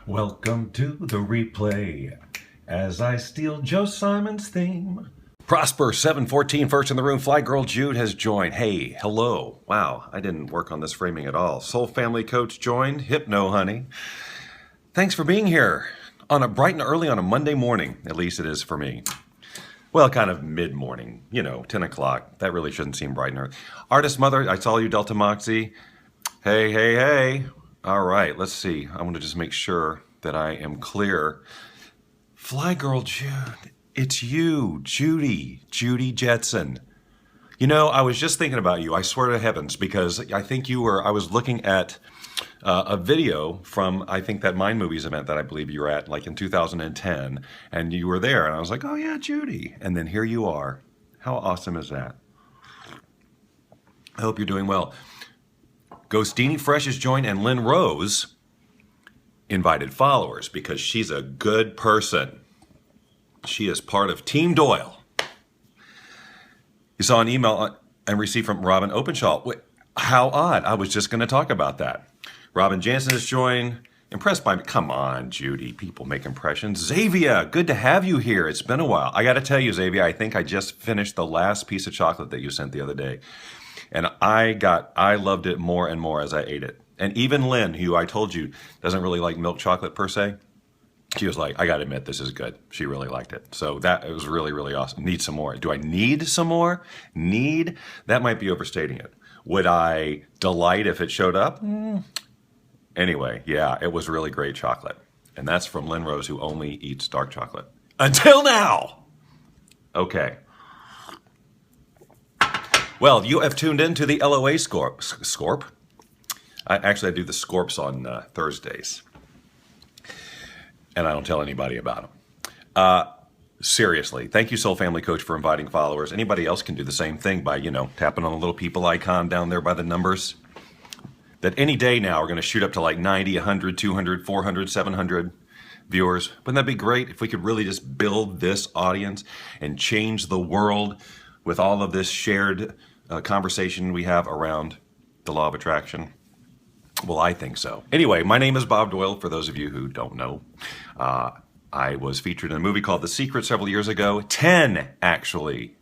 Welcome to the replay as I steal Joe Simon's theme. Prosper 714 first in the room. Fly Girl Jude has joined. Hey, hello. Wow, I didn't work on this framing at all. Soul Family Coach joined. Hypno Honey. Thanks for being here on a bright and early on a Monday morning. At least it is for me. Well, kind of mid-morning, 10 o'clock. That really shouldn't seem bright and early. Artist Mother, I saw you, Delta Moxie. Hey, hey, hey. All right, let's see. I want to just make sure that I am clear. Fly Girl Jude, it's you, Judy Jetson. I was just thinking about you, I swear to heavens, because I think I was looking at a video from, I think, that Mind Movies event that I believe you were at, like in 2010, and you were there, and I was like, oh yeah, Judy. And then here you are. How awesome is that? I hope you're doing well. Ghostini Fresh has joined, and Lynn Rose invited followers because she's a good person. She is part of Team Doyle. You saw an email and received from Robin Openshaw. Wait, how odd. I was just going to talk about that. Robin Jansen has joined. Impressed by me. Come on, Judy. People make impressions. Xavier, good to have you here. It's been a while. I got to tell you, Xavier, I think I just finished the last piece of chocolate that you sent the other day. And I loved it more and more as I ate it. And even Lynn, who I told you doesn't really like milk chocolate per se, she was like, I got to admit, this is good. She really liked it. So it was really, really awesome. Need some more. Do I need some more? Need? That might be overstating it. Would I delight if it showed up? Anyway, yeah, it was really great chocolate. And that's from Lynn Rose, who only eats dark chocolate. Until now! Okay. Well, you have tuned in to the LOA Scorp. I do the Scorps on Thursdays. And I don't tell anybody about them. Seriously, thank you, Soul Family Coach, for inviting followers. Anybody else can do the same thing by, tapping on the little people icon down there by the numbers. That any day now are going to shoot up to like 90, 100, 200, 400, 700 viewers. Wouldn't that be great if we could really just build this audience and change the world with all of this shared conversation we have around the law of attraction? Well, I think so. Anyway, my name is Bob Doyle, for those of you who don't know. I was featured in a movie called The Secret several years ago. 10, actually. I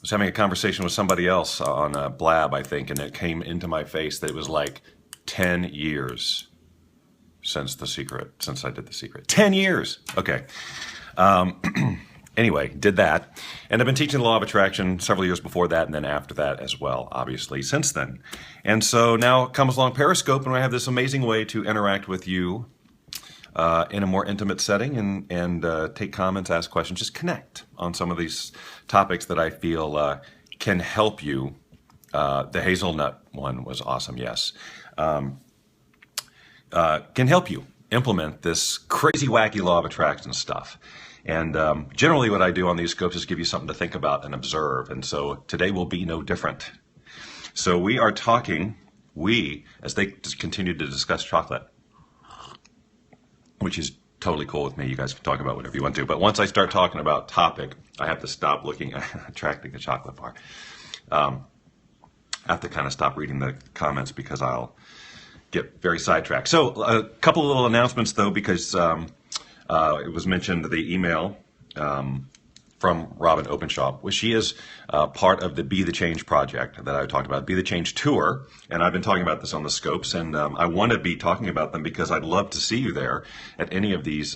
was having a conversation with somebody else on Blab, I think, and it came into my face that it was like 10 years since I did The Secret. 10 years! Okay. Anyway, did that. And I've been teaching the law of attraction several years before that, and then after that as well, obviously, since then. And so now comes along Periscope, and I have this amazing way to interact with you in a more intimate setting and take comments, ask questions, just connect on some of these topics that I feel can help you. The hazelnut one was awesome, yes. Can help you implement this crazy, wacky law of attraction stuff. And generally what I do on these scopes is give you something to think about and observe. And so today will be no different. So we are talking, as they continue to discuss chocolate, which is totally cool with me. You guys can talk about whatever you want to. But once I start talking about topic, I have to stop looking at attracting the chocolate bar. I have to kind of stop reading the comments because I'll get very sidetracked. So a couple of little announcements, though, because it was mentioned the email from Robin Openshaw, which she is part of the Be the Change project that I talked about, Be the Change tour. And I've been talking about this on the scopes, and I want to be talking about them because I'd love to see you there at any of these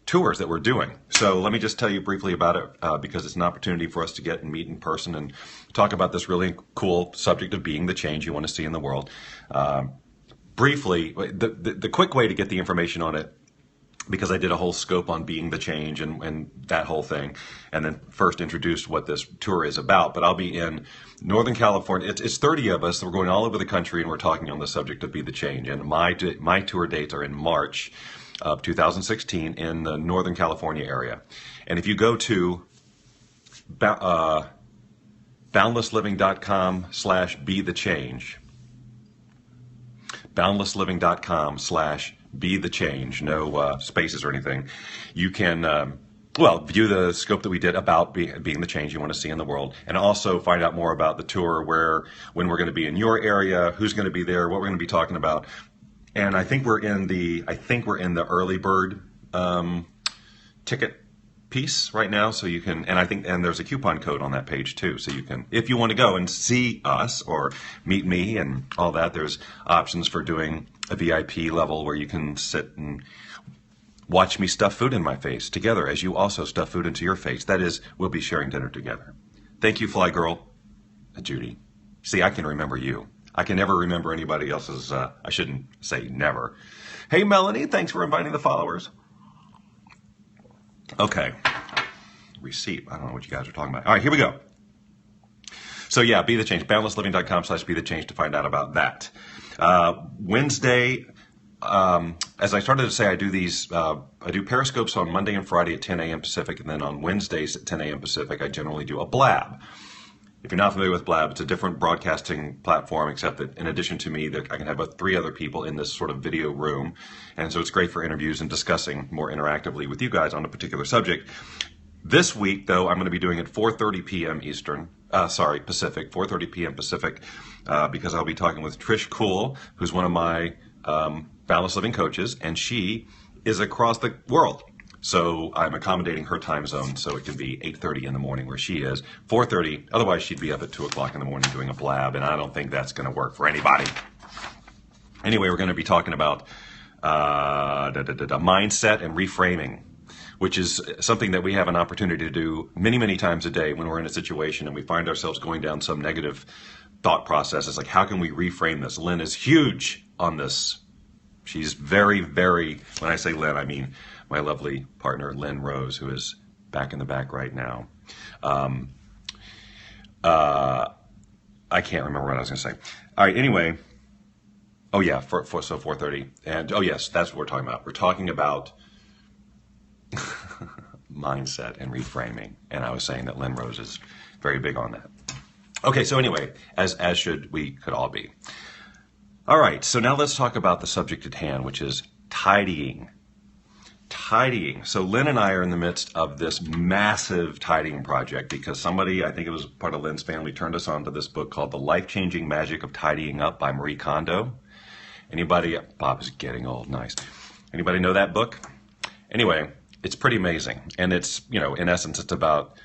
tours that we're doing. So let me just tell you briefly about it because it's an opportunity for us to get and meet in person and talk about this really cool subject of being the change you want to see in the world. Briefly, the quick way to get the information on it, because I did a whole scope on being the change and that whole thing, and then first introduced what this tour is about. But I'll be in Northern California. It's 30 of us. We're going all over the country, and we're talking on the subject of Be the Change. And my tour dates are in March of 2016 in the Northern California area. And if you go to boundlessliving.com/be-the-change, boundlessliving.com/be-the-change, no spaces or anything, you can view the scope that we did about being the change you want to see in the world, and also find out more about the tour, when we're going to be in your area, who's going to be there, what we're going to be talking about, And I think we're in the early bird ticket piece right now, so you can, and there's a coupon code on that page too, so you can, if you want to go and see us or meet me and all that, there's options for doing a VIP level where you can sit and watch me stuff food in my face together as you also stuff food into your face. That is, we'll be sharing dinner together. Thank you, Fly Girl, Judy. See, I can remember you. I can never remember anybody else's, I shouldn't say never. Hey, Melanie, thanks for inviting the followers. Okay, receipt. I don't know what you guys are talking about. All right, here we go. So yeah, Be the Change, boundlessliving.com/be the change to find out about that. Wednesday, as I started to say, I do Periscopes on Monday and Friday at 10 a.m. Pacific, and then on Wednesdays at 10 a.m. Pacific, I generally do a blab. If you're not familiar with Blab, it's a different broadcasting platform, except that in addition to me, I can have about 3 other people in this sort of video room. And so it's great for interviews and discussing more interactively with you guys on a particular subject. This week, though, I'm going to be doing it 4:30 p.m. Pacific, 4:30 p.m. Pacific, because I'll be talking with Trish Kuhl, who's one of my Balanced Living coaches, and she is across the world. So I'm accommodating her time zone, so it can be 8:30 in the morning where she is, 4:30. Otherwise, she'd be up at 2 o'clock in the morning doing a blab, and I don't think that's going to work for anybody. Anyway, we're going to be talking about mindset and reframing, which is something that we have an opportunity to do many, many times a day when we're in a situation and we find ourselves going down some negative thought process. It's like, how can we reframe this? Lynn is huge on this. She's very, very, when I say Lynn, I mean my lovely partner, Lynn Rose, who is back in the back right now. I can't remember what I was going to say. All right, anyway. Oh, yeah, so 4:30. And, oh, yes, that's what we're talking about. We're talking about mindset and reframing. And I was saying that Lynn Rose is very big on that. Okay, so anyway, as we could all be. All right, so now let's talk about the subject at hand, which is tidying. Tidying. So Lynn and I are in the midst of this massive tidying project because somebody, I think it was part of Lynn's family, turned us on to this book called The Life-Changing Magic of Tidying Up by Marie Kondo. Anybody? Bob is getting old. Nice. Anybody know that book? Anyway, it's pretty amazing. And it's, in essence, it's about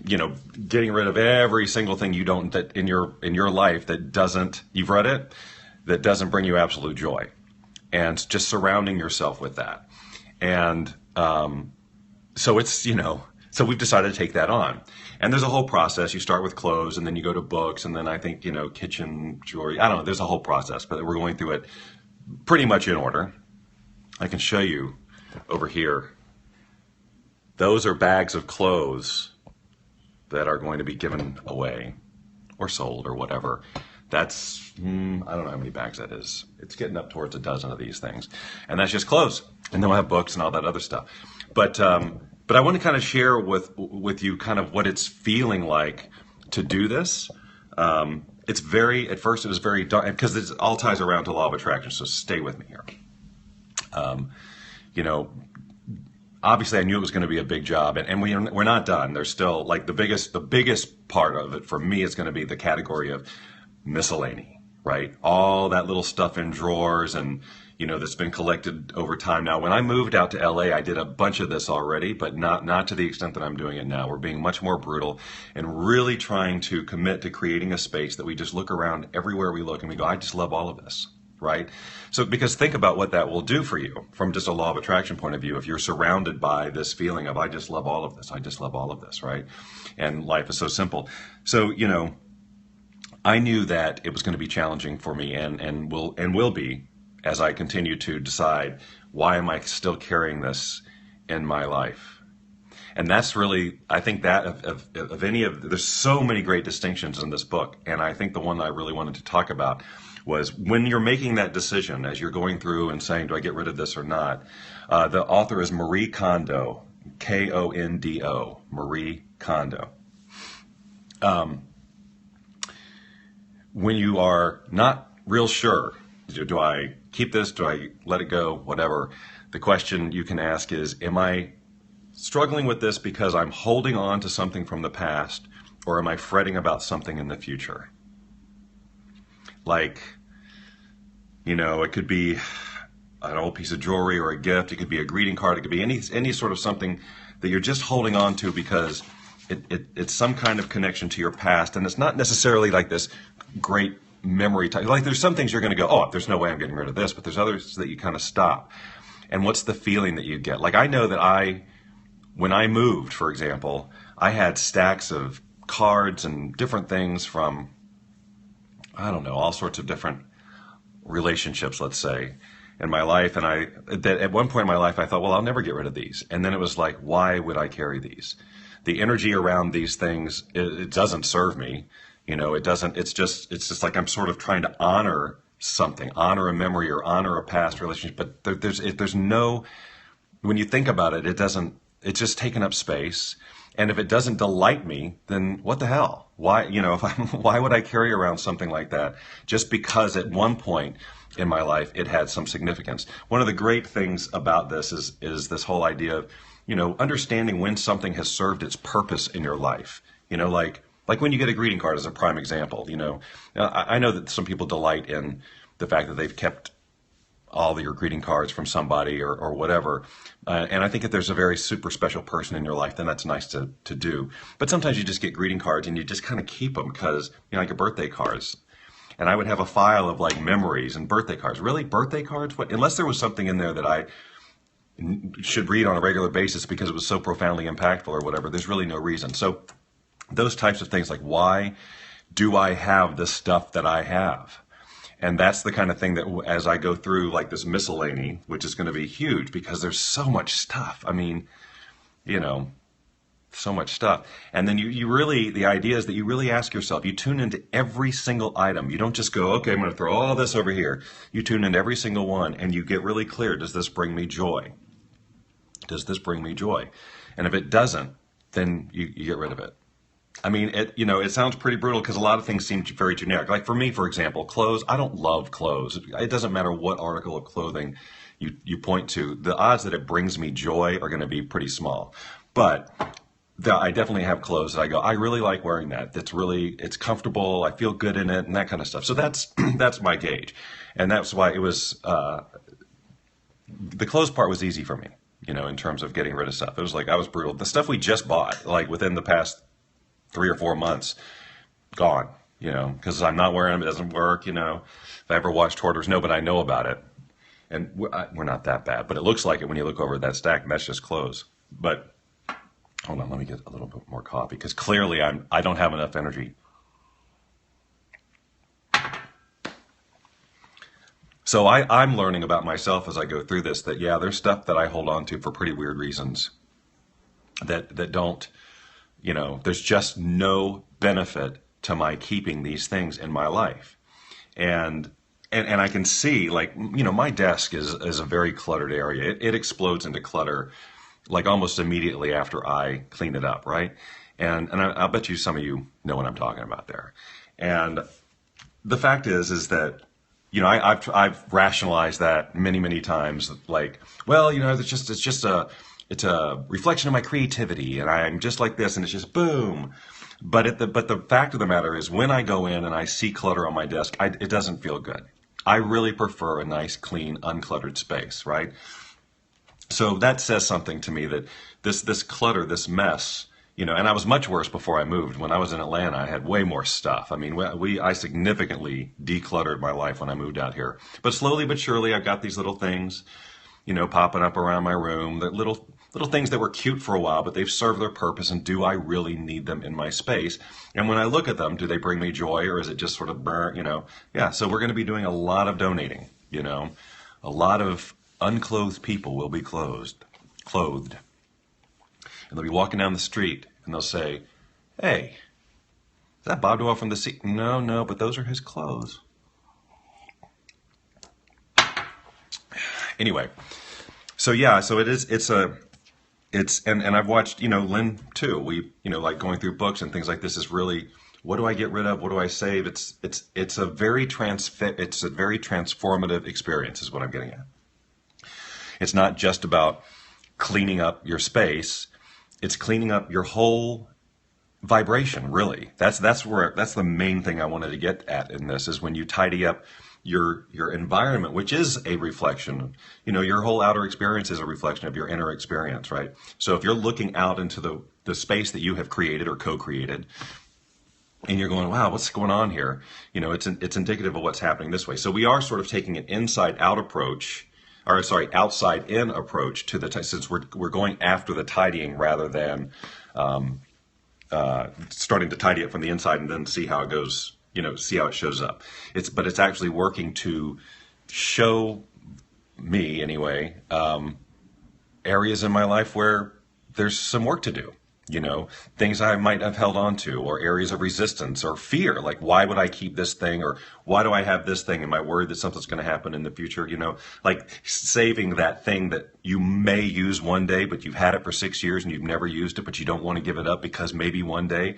getting rid of every single thing you don't, that in your life that doesn't, you've read it, that doesn't bring you absolute joy, and just surrounding yourself with that. And so it's, so we've decided to take that on. And there's a whole process. You start with clothes, and then you go to books, and then I think, kitchen, jewelry. I don't know. There's a whole process, but we're going through it pretty much in order. I can show you over here. Those are bags of clothes that are going to be given away or sold or whatever. That's, I don't know how many bags that is. It's getting up towards a dozen of these things. And that's just clothes. And then we'll have books and all that other stuff. But I want to kind of share with you kind of what it's feeling like to do this. It's at first it was very dark, because it all ties around to law of attraction, so stay with me here. Obviously I knew it was going to be a big job, and we're not done. There's still, like, the biggest part of it for me is going to be the category of miscellany, right? All that little stuff in drawers and, that's been collected over time. Now, when I moved out to LA, I did a bunch of this already, but not to the extent that I'm doing it now. We're being much more brutal and really trying to commit to creating a space that we just look around everywhere we look and we go, I just love all of this. Right? So, because think about what that will do for you from just a law of attraction point of view. If you're surrounded by this feeling of, I just love all of this, I just love all of this, right? And life is so simple. So, I knew that it was going to be challenging for me and will be as I continue to decide, why am I still carrying this in my life? And that's really, I think that there's so many great distinctions in this book. And I think the one that I really wanted to talk about was when you're making that decision, as you're going through and saying, do I get rid of this or not? The author is Marie Kondo, Kondo, Marie Kondo. When you are not real sure, do I keep this? Do I let it go? Whatever. The question you can ask is, am I struggling with this because I'm holding on to something from the past, or am I fretting about something in the future? Like, You know, it could be an old piece of jewelry or a gift. It could be a greeting card. It could be any sort of something that you're just holding on to because it's some kind of connection to your past. And it's not necessarily like this great memory type. Like there's some things you're going to go, oh, there's no way I'm getting rid of this. But there's others that you kind of stop. And what's the feeling that you get? Like I know that when I moved, for example, I had stacks of cards and different things from, I don't know, all sorts of different relationships, let's say, in my life. And at one point in my life, I thought, well, I'll never get rid of these. And then it was like, why would I carry these? The energy around these things, it doesn't serve me. You know, it doesn't, it's just like I'm sort of trying to honor something, honor a memory or honor a past relationship. But there's no, when you think about it, it's just taking up space. And if it doesn't delight me, then what the hell? Why, you know, why would I carry around something like that just because at one point in my life it had some significance? One of the great things about this is this whole idea of, you know, understanding when something has served its purpose in your life. You know, like when you get a greeting card as a prime example. You know, I know that some people delight in the fact that they've kept all your greeting cards from somebody or whatever. And I think if there's a very super special person in your life, then that's nice to do. But sometimes you just get greeting cards and you just kind of keep them because, you know, like your birthday cards. And I would have a file of like memories and birthday cards. Really? Birthday cards? What? Unless there was something in there that I should read on a regular basis because it was so profoundly impactful or whatever, there's really no reason. So those types of things, like why do I have the stuff that I have? And that's the kind of thing that as I go through like this miscellany, which is going to be huge because there's so much stuff. I mean, you know, so much stuff. And then you really, the idea is that you really ask yourself, you tune into every single item. You don't just go, okay, I'm going to throw all this over here. You tune into every single one and you get really clear. Does this bring me joy? Does this bring me joy? And if it doesn't, then you get rid of it. I mean, it sounds pretty brutal because a lot of things seem very generic. Like for me, for example, clothes, I don't love clothes. It doesn't matter what article of clothing you point to. The odds that it brings me joy are going to be pretty small. But I definitely have clothes that I go, I really like wearing that. It's comfortable. I feel good in it and that kind of stuff. So that's my gauge. And that's why it was, the clothes part was easy for me, you know, in terms of getting rid of stuff. It was like, I was brutal. The stuff we just bought, like within the past 3 or 4 months, gone, you know, because I'm not wearing them. It doesn't work, you know. If I ever watched Hoarders, no, but I know about it. And we're not that bad, but it looks like it when you look over that stack, and that's just clothes. But hold on, let me get a little bit more coffee because clearly I don't have enough energy. So I'm learning about myself as I go through this that, yeah, there's stuff that I hold on to for pretty weird reasons that don't, you know, there's just no benefit to my keeping these things in my life. And I can see, like, you know, my desk is a very cluttered area. It explodes into clutter like almost immediately after I clean it up, right? And I'll bet you some of you know what I'm talking about there. And the fact is that, you know, I've rationalized that many times, like, well, you know, it's a reflection of my creativity, and I'm just like this, and it's just boom. But the fact of the matter is, when I go in and I see clutter on my desk, it doesn't feel good. I really prefer a nice, clean, uncluttered space, right? So that says something to me that this clutter, this mess, you know, and I was much worse before I moved. When I was in Atlanta, I had way more stuff. I mean, I significantly decluttered my life when I moved out here. But slowly but surely, I've got these little things, you know, popping up around my room, the little things that were cute for a while, but they've served their purpose, and do I really need them in my space? And when I look at them, do they bring me joy, or is it just sort of burn, you know? Yeah, so we're going to be doing a lot of donating, you know. A lot of unclothed people will be clothed. And they'll be walking down the street, and they'll say, hey, is that Bob Doyle from the sea? No, but those are his clothes. Anyway, so yeah, so and I've watched, you know, Lynn too. We, you know, like going through books and things like this is really, what do I get rid of? What do I save? It's a very transformative experience is what I'm getting at. It's not just about cleaning up your space. It's cleaning up your whole vibration, really. That's the main thing I wanted to get at in this, is when you tidy up your environment, which is a reflection. Your whole outer experience is a reflection of your inner experience, right? So if you're looking out into the space that you have created or co-created, and you're going, wow, what's going on here? It's indicative of what's happening this way. So we are sort of taking an inside out approach, or sorry, outside in approach to since we're going after the tidying rather than starting to tidy it from the inside and then see how it goes, see how it shows up. But it's actually working to show me anyway, areas in my life where there's some work to do. Things I might have held on to, or areas of resistance or fear, like why would I keep this thing, or why do I have this thing? Am I worried that something's going to happen in the future? Like saving that thing that you may use one day, but you've had it for 6 years and you've never used it, but you don't want to give it up because maybe one day.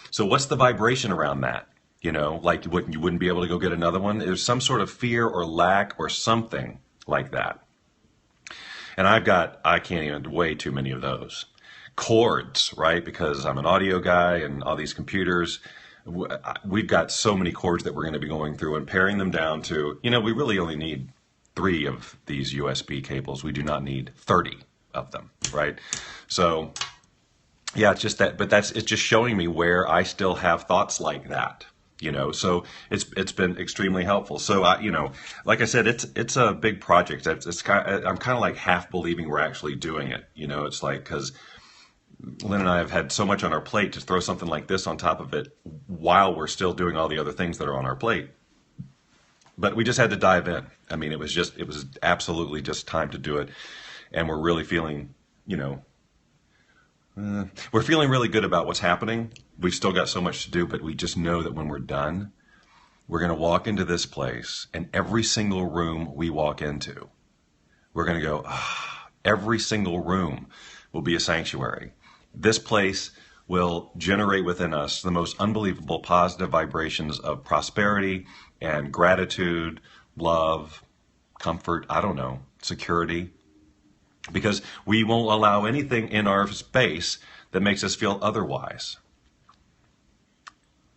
So what's the vibration around that? Like you wouldn't be able to go get another one. There's some sort of fear or lack or something like that. And I can't even, way too many of those. Cords, right? Because I'm an audio guy and all these computers, we've got so many cords that we're going to be going through and paring them down to, we really only need 3 of these USB cables. We do not need 30 of them, right? So yeah, it's just that, but it's just showing me where I still have thoughts like that. So it's been extremely helpful. So like I said, it's a big project. I'm kind of like half believing we're actually doing it. It's like, because Lynn and I have had so much on our plate, to throw something like this on top of it while we're still doing all the other things that are on our plate. But we just had to dive in. I mean, it was absolutely just time to do it. And we're really feeling, we're feeling really good about what's happening. We've still got so much to do, but we just know that when we're done, we're going to walk into this place, and every single room we walk into, we're going to go, every single room will be a sanctuary. This place will generate within us the most unbelievable positive vibrations of prosperity and gratitude, love, comfort, security, because we won't allow anything in our space that makes us feel otherwise.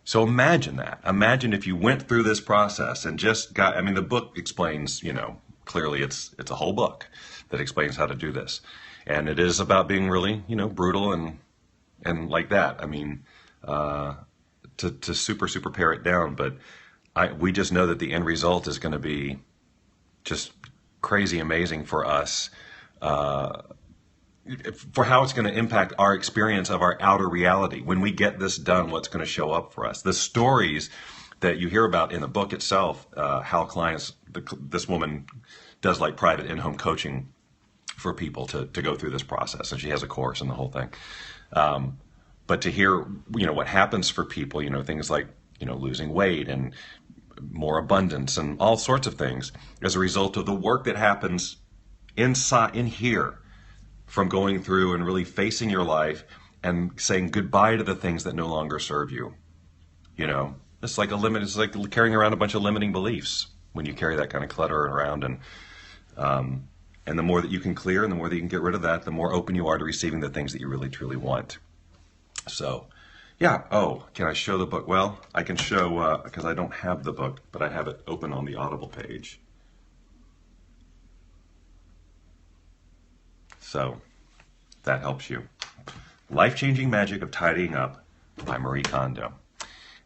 So imagine that. Imagine if you went through this process and just the book explains, clearly it's a whole book that explains how to do this. And it is about being really, brutal and like that. To super pare it down. But we just know that the end result is going to be just crazy amazing for us, for how it's going to impact our experience of our outer reality. When we get this done, what's going to show up for us? The stories that you hear about in the book itself, how clients, this woman does like private in-home coaching for people to go through this process, and she has a course and the whole thing. But to hear, what happens for people, things like, losing weight and more abundance and all sorts of things as a result of the work that happens inside, in here, from going through and really facing your life and saying goodbye to the things that no longer serve you. It's like it's like carrying around a bunch of limiting beliefs when you carry that kind of clutter around. And the more that you can clear and the more that you can get rid of that, the more open you are to receiving the things that you really, truly want. So, yeah. Oh, can I show the book? Well, I can show, because I don't have the book, but I have it open on the Audible page. So, that helps you. Life-Changing Magic of Tidying Up by Marie Kondo.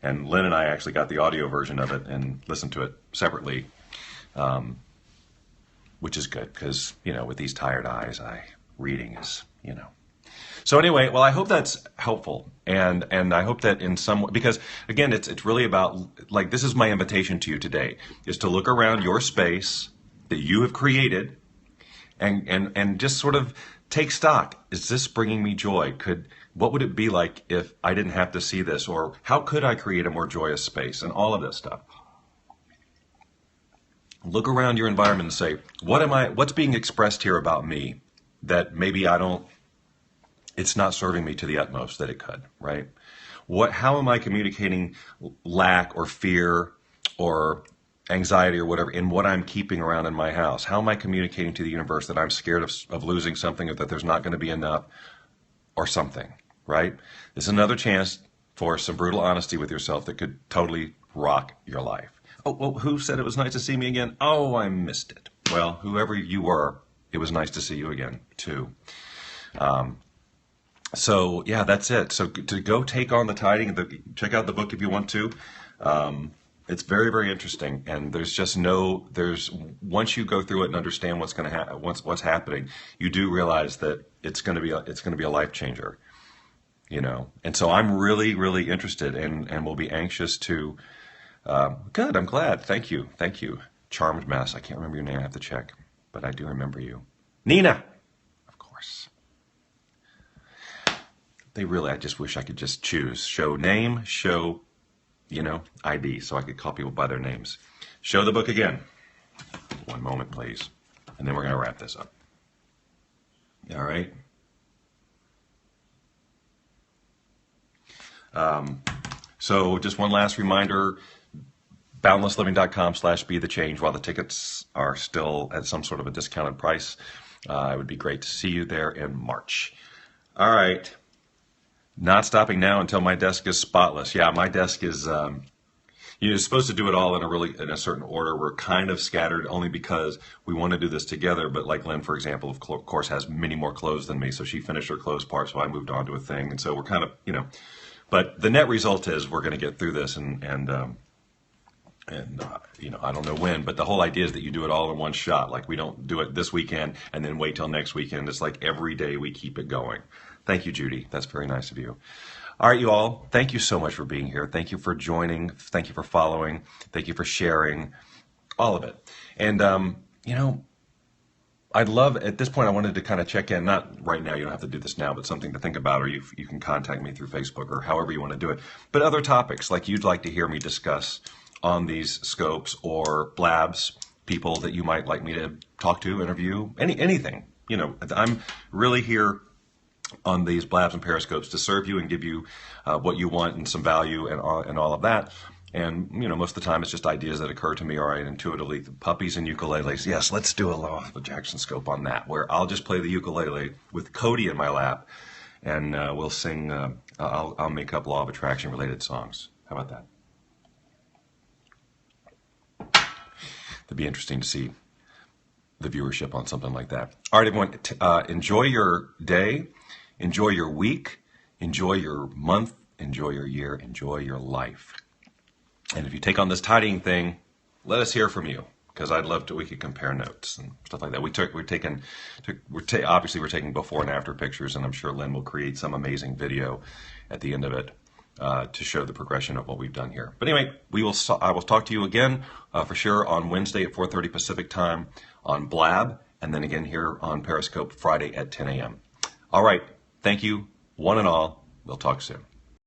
And Lynn and I actually got the audio version of it and listened to it separately. Which is good because, with these tired eyes, reading is, So anyway, well, I hope that's helpful. And I hope that in some way, because again, it's really about, like, this is my invitation to you today, is to look around your space that you have created and just sort of take stock. Is this bringing me joy? What would it be like if I didn't have to see this? Or how could I create a more joyous space? And all of this stuff. Look around your environment and say, what's being expressed here about me that maybe it's not serving me to the utmost that it could, right? How am I communicating lack or fear or anxiety or whatever in what I'm keeping around in my house? How am I communicating to the universe that I'm scared of losing something, or that there's not going to be enough or something, right? This is another chance for some brutal honesty with yourself that could totally rock your life. Oh, well, who said it was nice to see me again? Oh, I missed it. Well, whoever you were, it was nice to see you again, too. So, yeah, that's it. So to go take on the tiding, check out the book if you want to. It's very, very interesting. And once you go through it and understand what's going to happen, what's happening, you do realize that it's going to be a life changer, you know. And so I'm really, really interested and will be anxious to. Good. I'm glad. Thank you. Thank you. Charmed Mess. I can't remember your name. I have to check, but I do remember you. Nina. Of course. I just wish I could just choose. Show name, show, ID, so I could call people by their names. Show the book again. One moment, please. And then we're going to wrap this up. All right. So just one last reminder, boundlessliving.com/be-the-change while the tickets are still at some sort of a discounted price. It would be great to see you there in March. All right. Not stopping now until my desk is spotless. Yeah, my desk is, you're supposed to do it all in a certain order. We're kind of scattered only because we want to do this together. But like Lynn, for example, of course, has many more clothes than me. So she finished her clothes part, so I moved on to a thing. And so we're kind of, but the net result is we're going to get through this I don't know when, but the whole idea is that you do it all in one shot. Like we don't do it this weekend and then wait till next weekend. It's like every day we keep it going. Thank you, Judy. That's very nice of you. All right, you all. Thank you so much for being here. Thank you for joining. Thank you for following. Thank you for sharing. All of it. And, I'd love, at this point, I wanted to kind of check in, not right now, you don't have to do this now, but something to think about, or you can contact me through Facebook or however you want to do it. But other topics like you'd like to hear me discuss on these scopes or blabs, people that you might like me to talk to, interview, anything. I'm really here on these blabs and periscopes to serve you and give you what you want and some value and all of that. And, most of the time it's just ideas that occur to me, all right, intuitively. Puppies and ukuleles. Yes, let's do a Law of Jackson scope on that, where I'll just play the ukulele with Cody in my lap, and we'll sing, I'll make up Law of Attraction related songs. How about that? It'd be interesting to see the viewership on something like that. All right, everyone, enjoy your day, enjoy your week, enjoy your month, enjoy your year, enjoy your life. And if you take on this tidying thing, let us hear from you, because I'd love to. We could compare notes and stuff like that. Obviously we're taking before and after pictures, and I'm sure Lynn will create some amazing video at the end of it to show the progression of what we've done here. But anyway, I will talk to you again for sure on Wednesday at 4:30 Pacific time on Blab, and then again here on Periscope Friday at 10 a.m. All right, thank you, one and all. We'll talk soon.